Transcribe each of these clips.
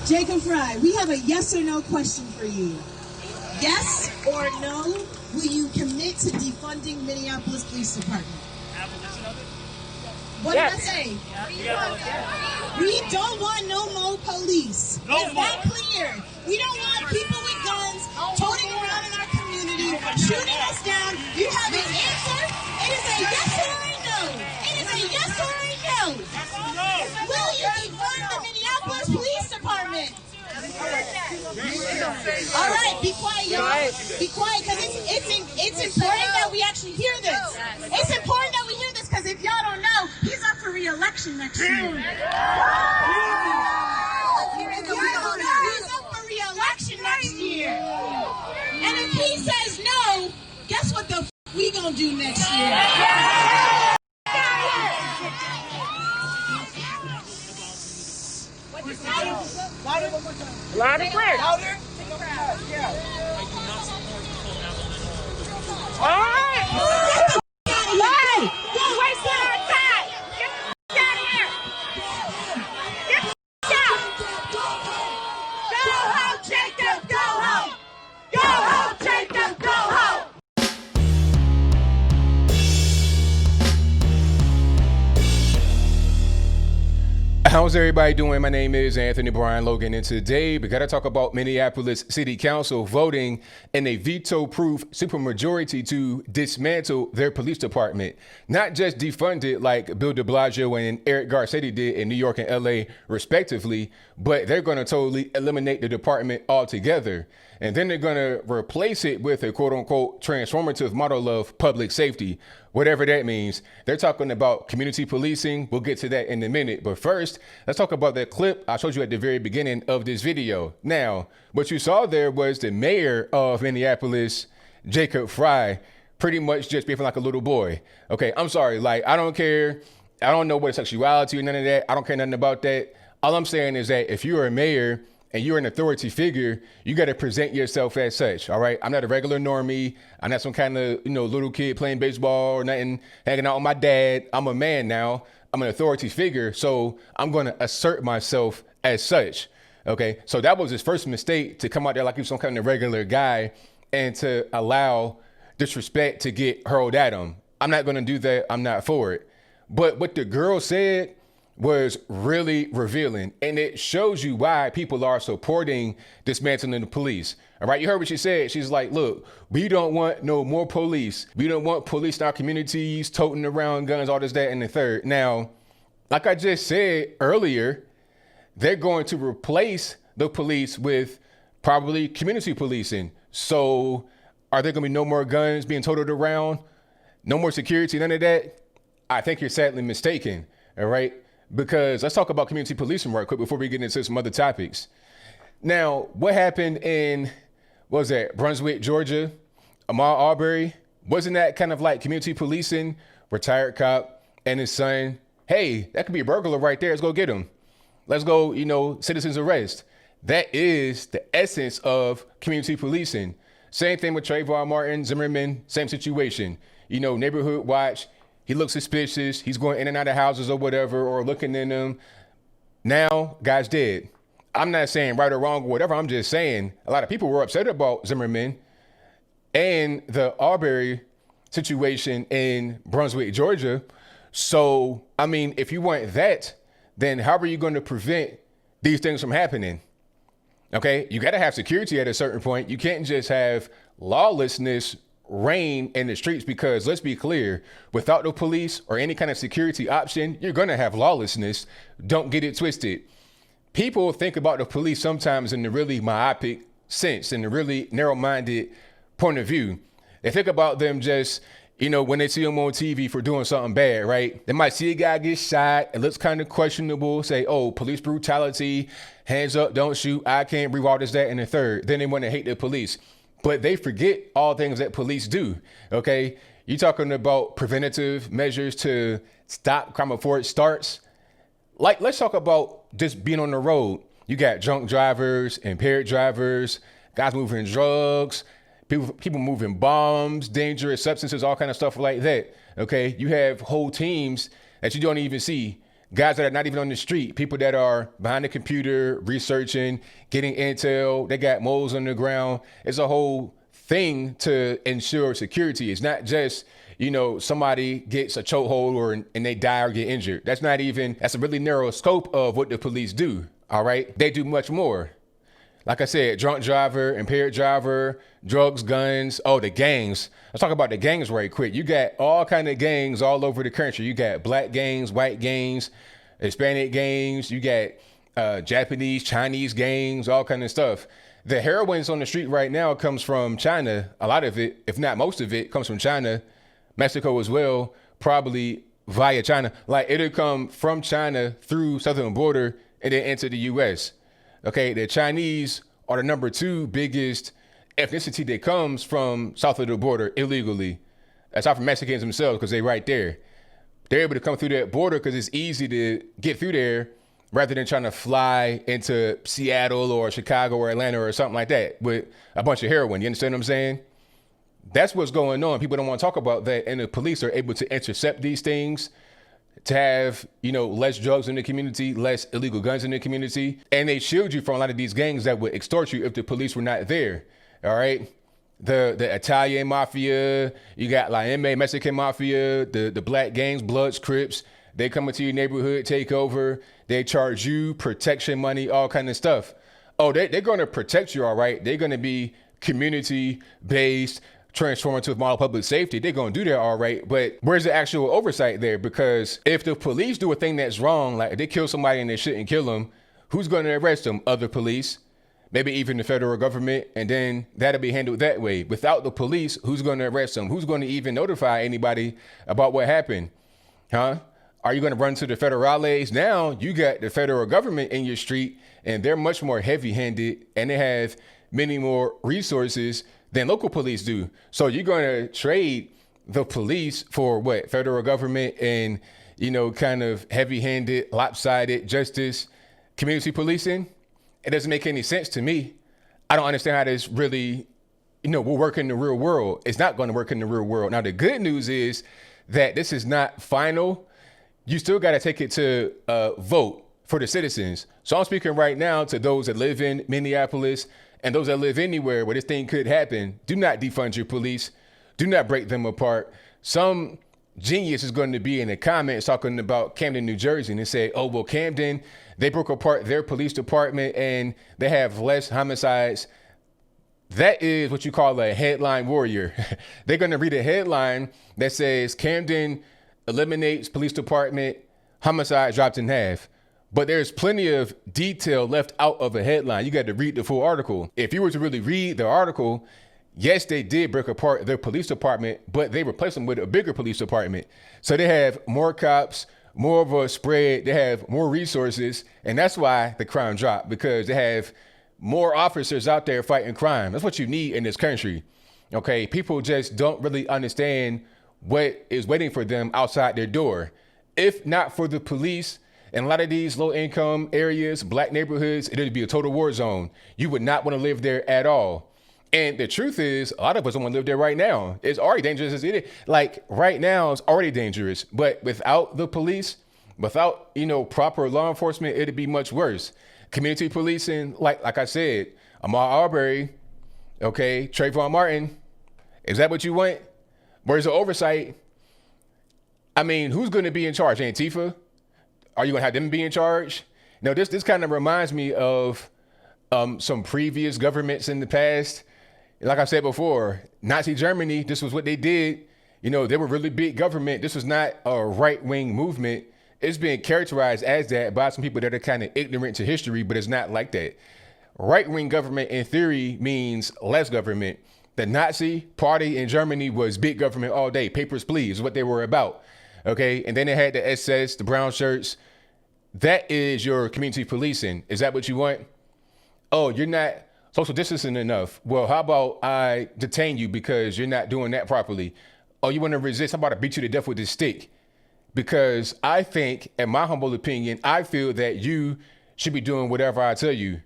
Jacob Frye, we have a yes or no question for you. Yes or no, will you commit to defunding Minneapolis Police Department? What did I say? We don't want no more police. Is that clear? We don't want people with guns toting around in our community, shooting us down. You have an answer? It is a yes or a no. It is a yes or a no. Will you defund the Minneapolis Police Department? All right, be quiet, y'all. Be quiet, because it's important that we actually hear this. It's important that we hear this, because if y'all don't know, he's up for re-election next year. He's up for re-election next year. And if he says no, guess what the we gonna do next year? Loud and clear. Louder. Yeah. All right. Hey, you're wasting our time. Get out of here. Get out. Go home, Jacob. Go home. Go home, Jacob. Go home. How's everybody doing? My name is Anthony Brian Logan, and today we got to talk about Minneapolis City Council voting in a veto-proof supermajority to dismantle their police department. Not just defund it like Bill de Blasio and Eric Garcetti did in New York and LA, respectively, but they're going to totally eliminate the department altogether. And then they're going to replace it with a quote-unquote transformative model of public safety, whatever that means. They're talking about community policing. We'll get to that in a minute. But first, let's talk about that clip I showed you at the very beginning of this video. Now, what you saw there was the mayor of Minneapolis, Jacob Frye, pretty much just behaving like a little boy. Okay, I'm sorry. Like, I don't care. I don't know what sexuality or none of that. I don't care nothing about that. All I'm saying is that if you're a mayor and you're an authority figure, you got to present yourself as such, all right? I'm not a regular normie. I'm not some kind of, little kid playing baseball or nothing, hanging out with my dad. I'm a man now. I'm an authority figure, so I'm going to assert myself as such, okay? So that was his first mistake, to come out there like he was some kind of regular guy and to allow disrespect to get hurled at him. I'm not going to do that. I'm not for it. But what the girl said was really revealing, and it shows you why people are supporting dismantling the police. All right, you heard what she said. She's like, look, we don't want no more police. We don't want police in our communities toting around guns, all this, that, and the third. Now, like I just said earlier, they're going to replace the police with probably community policing. So are there going to be no more guns being toted around? No more security, none of that? I think you're sadly mistaken, all right? Because let's talk about community policing right quick before we get into some other topics. Now, what happened in, what was that, Brunswick, Georgia? Ahmaud Arbery? Wasn't that kind of like community policing? Retired cop and his son. Hey, that could be a burglar right there. Let's go get him. Let's go, citizens arrest. That is the essence of community policing. Same thing with Trayvon Martin, Zimmerman, same situation. Neighborhood watch. He looks suspicious. He's going in and out of houses or whatever, or looking in them. Now, guy's dead. I'm not saying right or wrong or whatever. I'm just saying a lot of people were upset about Zimmerman and the Arbery situation in Brunswick, Georgia. So, I mean, if you want that, then how are you going to prevent these things from happening? Okay, you got to have security at a certain point. You can't just have lawlessness reign in the streets, because let's be clear, without the police or any kind of security option, you're going to have lawlessness. Don't get it twisted. People think about the police sometimes in the really myopic sense, in the really narrow-minded point of view. They think about them just, when they see them on TV for doing something bad, right? They might see a guy get shot. It looks kind of questionable. Say, oh, police brutality, hands up, don't shoot. I can't breathe, all this, that, and the third. Then they want to hate the police. But they forget all things that police do, okay? You're talking about preventative measures to stop crime before it starts. Like, let's talk about just being on the road. You got drunk drivers, impaired drivers, guys moving drugs, people moving bombs, dangerous substances, all kind of stuff like that, okay? You have whole teams that you don't even see guys that are not even on the street, people that are behind the computer, researching, getting intel, they got moles on the ground. It's a whole thing to ensure security. It's not just, somebody gets a chokehold and they die or get injured. That's a really narrow scope of what the police do. All right. They do much more. Like I said, drunk driver, impaired driver, drugs, guns. Oh, the gangs. Let's talk about the gangs right quick. You got all kind of gangs all over the country. You got black gangs, white gangs, Hispanic gangs. You got Japanese, Chinese gangs, all kind of stuff. The heroin's on the street right now comes from China. A lot of it, if not most of it, comes from China, Mexico as well, probably via China. Like it'll come from China through southern border and then into the U.S. Okay, the Chinese are the number 2 biggest ethnicity that comes from south of the border illegally. Aside from Mexicans themselves, because they're right there. They're able to come through that border because it's easy to get through there rather than trying to fly into Seattle or Chicago or Atlanta or something like that with a bunch of heroin. You understand what I'm saying? That's what's going on. People don't want to talk about that. And the police are able to intercept these things, to have, less drugs in the community, less illegal guns in the community. And they shield you from a lot of these gangs that would extort you if the police were not there. All right. The Italian mafia, you got La M, Mexican mafia, the black gangs, Bloods, Crips. They come into your neighborhood, take over. They charge you protection money, all kind of stuff. Oh, they're going to protect you. All right. They're going to be community based, transformative model public safety. They're going to do that all right, but where's the actual oversight there? Because if the police do a thing that's wrong, like if they kill somebody and they shouldn't kill them, who's going to arrest them? Other police, maybe even the federal government, and then that'll be handled that way. Without the police, who's going to arrest them? Who's going to even notify anybody about what happened? Huh? Are you going to run to the federales? Now you got the federal government in your street, and they're much more heavy-handed, and they have many more resources than local police do. So you're going to trade the police for what? Federal government and, kind of heavy-handed, lopsided justice, community policing? It doesn't make any sense to me. I don't understand how this really, will work in the real world. It's not going to work in the real world. Now, the good news is that this is not final. You still got to take it to vote for the citizens. So I'm speaking right now to those that live in Minneapolis and those that live anywhere where this thing could happen. Do not defund your police. Do not break them apart. Some genius is going to be in the comments talking about Camden, New Jersey, and they say, oh, well, Camden, they broke apart their police department and they have less homicides. That is what you call a headline warrior. They're going to read a headline that says Camden eliminates police department, homicide dropped in half. But there's plenty of detail left out of a headline. You got to read the full article. If you were to really read the article, yes, they did break apart their police department, but they replaced them with a bigger police department. So they have more cops, more of a spread, they have more resources, and that's why the crime dropped, because they have more officers out there fighting crime. That's what you need in this country. Okay, people just don't really understand what is waiting for them outside their door. If not for the police, in a lot of these low income areas, black neighborhoods, it would be a total war zone. You would not want to live there at all. And the truth is, a lot of us don't want to live there right now. It's already dangerous as it is. Like right now, it's already dangerous. But without the police, without, proper law enforcement, it'd be much worse. Community policing, like I said, Ahmaud Arbery, okay, Trayvon Martin, is that what you want? Where's the oversight? I mean, who's going to be in charge? Antifa? Are you going to have them be in charge? Now, this kind of reminds me of some previous governments in the past. Like I said before, Nazi Germany, this was what they did. They were really big government. This was not a right-wing movement. It's being characterized as that by some people that are kind of ignorant to history, but it's not like that. Right-wing government, in theory, means less government. The Nazi party in Germany was big government all day. Papers, please, is what they were about. Okay, and then they had the SS, the brown shirts. That is your community policing. Is that what you want? Oh, you're not social distancing enough. Well, how about I detain you because you're not doing that properly? Oh, you want to resist? How about I beat you to death with this stick? Because I think, in my humble opinion, I feel that you should be doing whatever I tell you.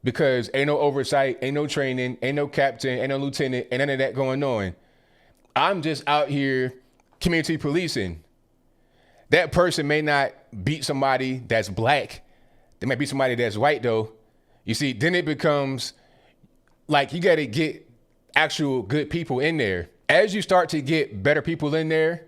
Because ain't no oversight, ain't no training, ain't no captain, ain't no lieutenant, ain't none of that going on. I'm just out here community policing. That person may not beat somebody that's black. They might beat somebody that's white though. You see, then it becomes like you got to get actual good people in there. As you start to get better people in there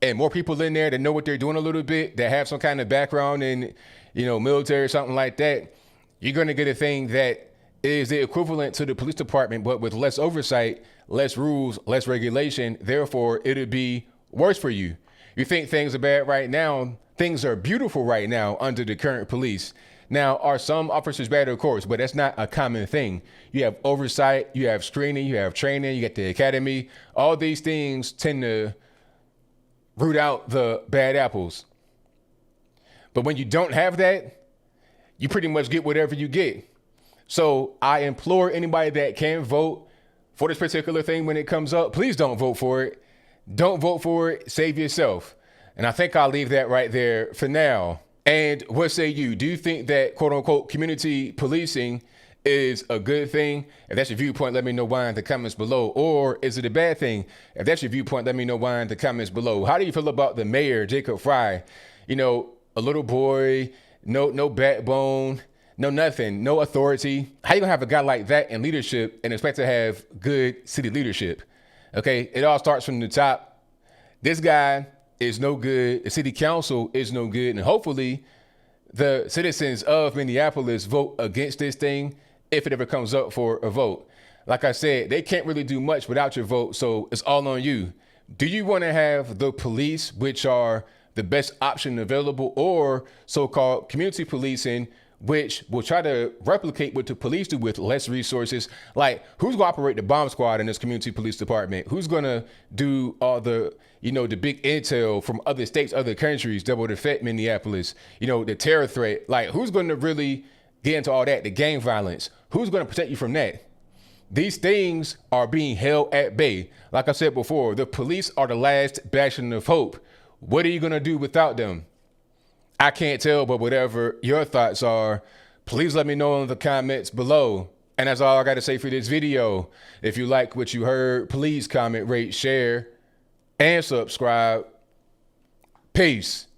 and more people in there that know what they're doing a little bit, that have some kind of background in, military or something like that, you're going to get a thing that is the equivalent to the police department, but with less oversight, less rules, less regulation. Therefore, it'll be worse for you. You think things are bad right now. Things are beautiful right now under the current police. Now, are some officers bad? Of course, but that's not a common thing. You have oversight, you have screening, you have training, you get the academy. All these things tend to root out the bad apples. But when you don't have that, you pretty much get whatever you get. So I implore anybody that can vote for this particular thing when it comes up, please don't vote for it. Don't vote for it. Save yourself. And I think I'll leave that right there for now. And what say you? Do you think that quote unquote community policing is a good thing? If that's your viewpoint, let me know why in the comments below. Or is it a bad thing? If that's your viewpoint, let me know why in the comments below. How do you feel about the mayor, Jacob Frye? A little boy, no backbone, no nothing, no authority. How you gonna have a guy like that in leadership and expect to have good city leadership? Okay, it all starts from the top. This guy is no good. The city council is no good. And hopefully the citizens of Minneapolis vote against this thing if it ever comes up for a vote. Like I said, they can't really do much without your vote. So it's all on you. Do you want to have the police, which are the best option available, or so-called community policing, which will try to replicate what the police do with less resources? Like, who's gonna operate the bomb squad in this community police department? Who's gonna do all the, the big intel from other states, other countries that would affect Minneapolis? The terror threat. Like, who's gonna really get into all that? The gang violence. Who's gonna protect you from that? These things are being held at bay. Like I said before, the police are the last bastion of hope. What are you gonna do without them? I can't tell, but whatever your thoughts are, please let me know in the comments below. And that's all I got to say for this video. If you like what you heard, please comment, rate, share, and subscribe. Peace.